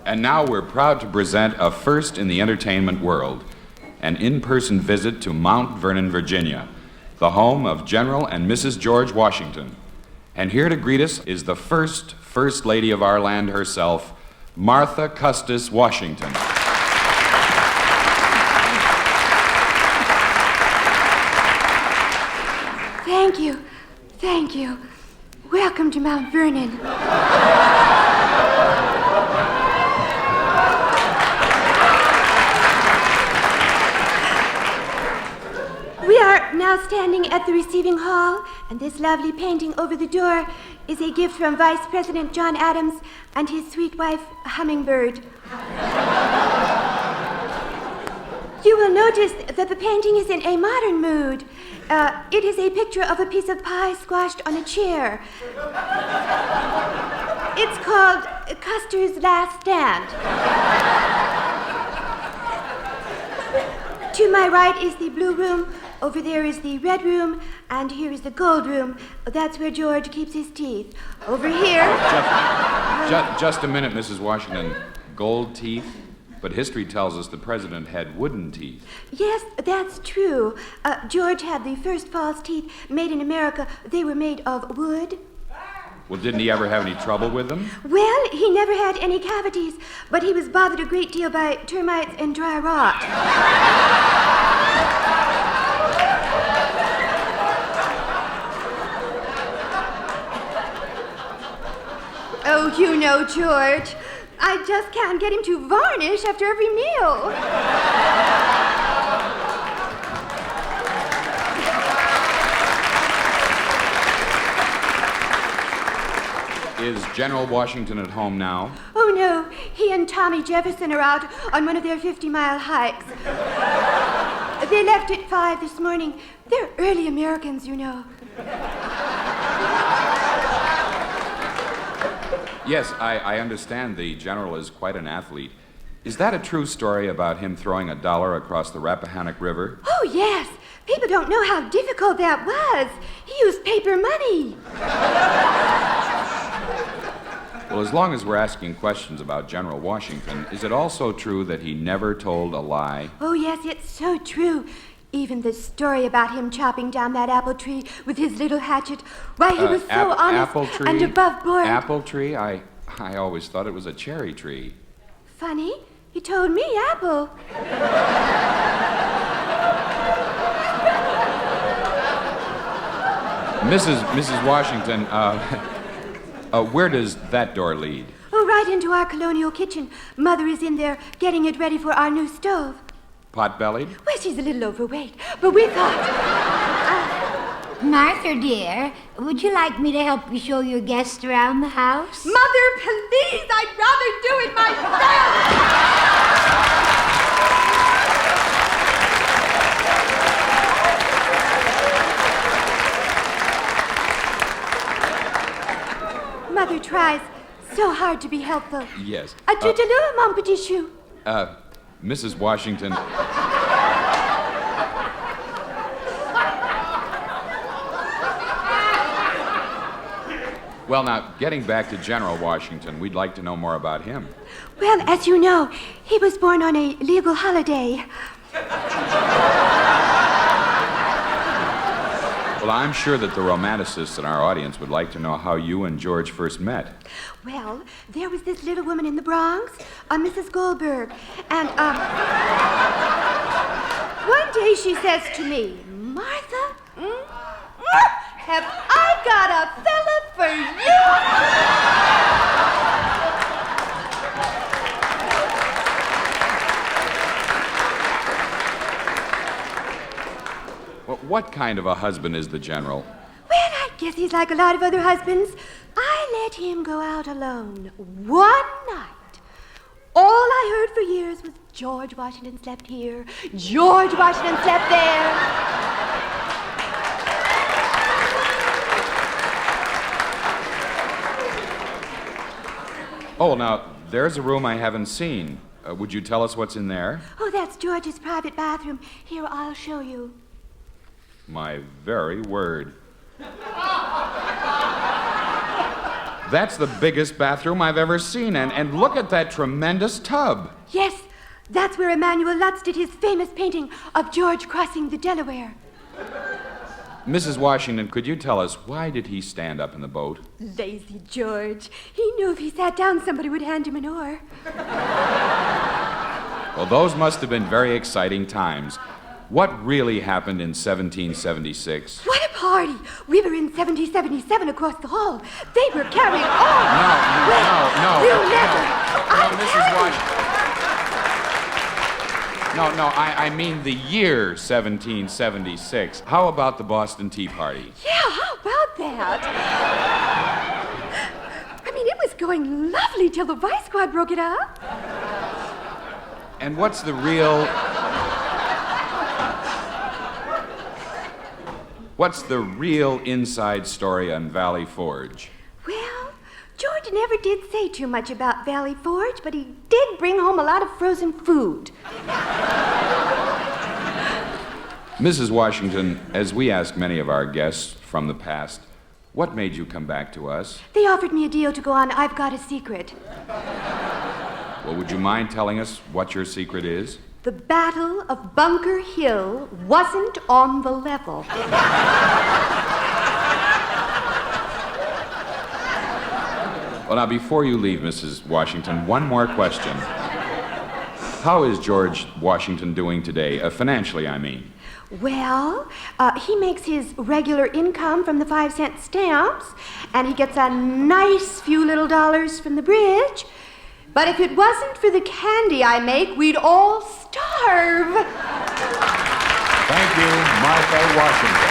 And now we're proud to present a first in the entertainment world, an in-person visit to Mount Vernon, Virginia, the home of General and Mrs. George Washington. And here to greet us is the First Lady of our land herself, Martha Custis Washington. Thank you. Thank you. Welcome to Mount Vernon. We are now standing at the receiving hall, and this lovely painting over the door is a gift from Vice President John Adams and his sweet wife, Hummingbird. You will notice that the painting is in a modern mood. It is a picture of a piece of pie squashed on a chair. It's called Custer's Last Stand. To my right is the blue room, over there is the red room, and here is the gold room. That's where George keeps his teeth. Over here... Just a minute, Mrs. Washington. Gold teeth? But history tells us the president had wooden teeth. Yes, that's true. George had the first false teeth made in America. They were made of wood. Well, didn't he ever have any trouble with them? Well, he never had any cavities, but he was bothered a great deal by termites and dry rot. Oh, you know, George, I just can't get him to varnish after every meal. Is General Washington at home now? Oh, no. He and Tommy Jefferson are out on one of their 50-mile hikes. They left at 5 this morning. They're early Americans, you know. Yes, I understand the general is quite an athlete. Is that a true story about him throwing $1 across the Rappahannock River? Oh, yes. People don't know how difficult that was. He used paper money. Well, as long as we're asking questions about General Washington, is it also true that he never told a lie? Oh, yes, it's so true. Even the story about him chopping down that apple tree with his little hatchet. Why, he was so honest and above board. Apple tree? I always thought it was a cherry tree. Funny, he told me apple. Mrs. Washington, where does that door lead? Oh, right into our colonial kitchen. Mother is in there getting it ready for our new stove. Pot-bellied? Well, she's a little overweight, but we thought... Martha, dear, would you like me to help you show your guests around the house? Mother, please, I'd rather do it myself. Mother tries so hard to be helpful. Yes. Toodaloo, mon petit chou. Mrs. Washington... Well, now, getting back to General Washington, we'd like to know more about him. Well, as you know, he was born on a legal holiday. Well, I'm sure that the romanticists in our audience would like to know how you and George first met. Well, there was this little woman in the Bronx, Mrs. Goldberg, and, one day she says to me, Martha, have I got a fella for you? Well, what kind of a husband is the general? Well, I guess he's like a lot of other husbands. I let him go out alone one night. All I heard for years was George Washington slept here, George Washington slept there. Oh, now, there's a room I haven't seen. Would you tell us what's in there? Oh, that's George's private bathroom. Here, I'll show you. My very word. That's the biggest bathroom I've ever seen, and look at that tremendous tub. Yes, that's where Emanuel Lutz did his famous painting of George crossing the Delaware. Mrs. Washington, could you tell us, why did he stand up in the boat? Lazy George. He knew if he sat down, somebody would hand him an oar. Well, those must have been very exciting times. What really happened in 1776? What a party! We were in 1777 across the hall. They were carrying on. No, We'll never. Mrs. Washington. No, I mean the year 1776. How about the Boston Tea Party? Yeah, how about that? I mean, it was going lovely till the Vice Squad broke it up. And what's the real inside story on Valley Forge? Well, George never did say too much about Valley Forge, but he did bring home a lot of frozen food. Mrs. Washington, as we ask many of our guests from the past, what made you come back to us? They offered me a deal to go on I've Got a Secret. Well, would you mind telling us what your secret is? The Battle of Bunker Hill wasn't on the level. Well, now, before you leave, Mrs. Washington, one more question. How is George Washington doing today, financially, I mean? Well, he makes his regular income from the 5-cent stamps, and he gets a nice few little dollars from the bridge. But if it wasn't for the candy I make, we'd all starve. Thank you, Martha Washington.